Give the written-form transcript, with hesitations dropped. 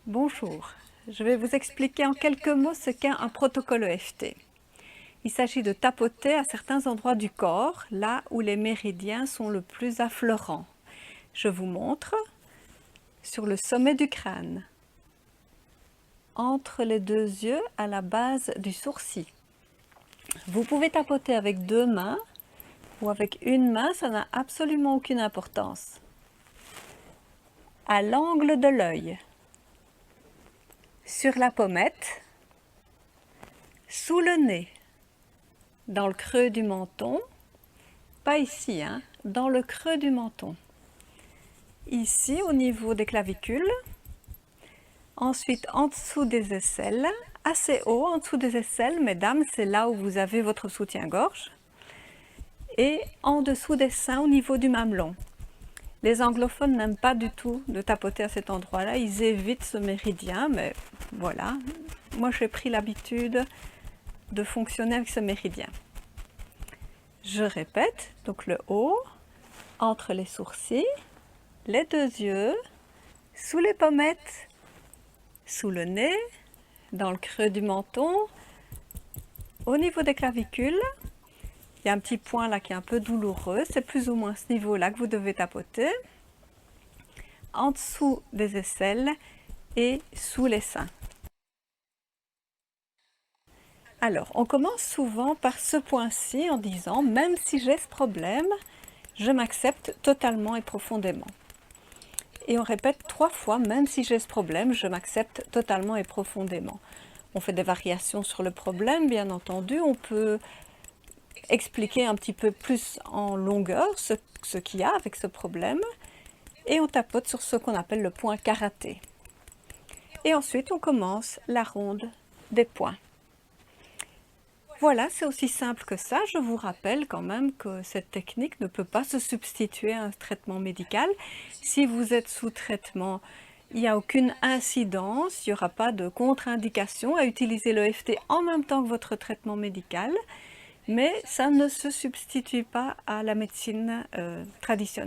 Bonjour, je vais vous expliquer en quelques mots ce qu'est un protocole EFT. Il s'agit de tapoter à certains endroits du corps, là où les méridiens sont le plus affleurants. Je vous montre sur le sommet du crâne, entre les deux yeux à la base du sourcil. Vous pouvez tapoter avec deux mains ou avec une main, ça n'a absolument aucune importance. À l'angle de l'œil, sur la pommette, sous le nez, dans le creux du menton, pas ici, dans le creux du menton. Ici, au niveau des clavicules. Ensuite, en dessous des aisselles, assez haut, en dessous des aisselles, mesdames, c'est là où vous avez votre soutien-gorge. Et en dessous des seins, au niveau du mamelon. Les anglophones n'aiment pas du tout de tapoter à cet endroit-là, ils évitent ce méridien, mais voilà. Moi, j'ai pris l'habitude de fonctionner avec ce méridien. Je répète, donc le haut, entre les sourcils, les deux yeux, sous les pommettes, sous le nez, dans le creux du menton, au niveau des clavicules. Il y a un petit point là qui est un peu douloureux, c'est plus ou moins ce niveau-là que vous devez tapoter. En dessous des aisselles et sous les seins. Alors, on commence souvent par ce point-ci en disant « Même si j'ai ce problème, je m'accepte totalement et profondément ». Et on répète 3 fois « Même si j'ai ce problème, je m'accepte totalement et profondément ». On fait des variations sur le problème, bien entendu. On peut expliquer un petit peu plus en longueur ce qu'il y a avec ce problème. Et on tapote sur ce qu'on appelle le point karaté. Et ensuite, on commence la ronde des points. Voilà, c'est aussi simple que ça. Je vous rappelle quand même que cette technique ne peut pas se substituer à un traitement médical. Si vous êtes sous traitement, il n'y a aucune incidence, il n'y aura pas de contre-indication à utiliser l'EFT en même temps que votre traitement médical, mais ça ne se substitue pas à la médecine traditionnelle.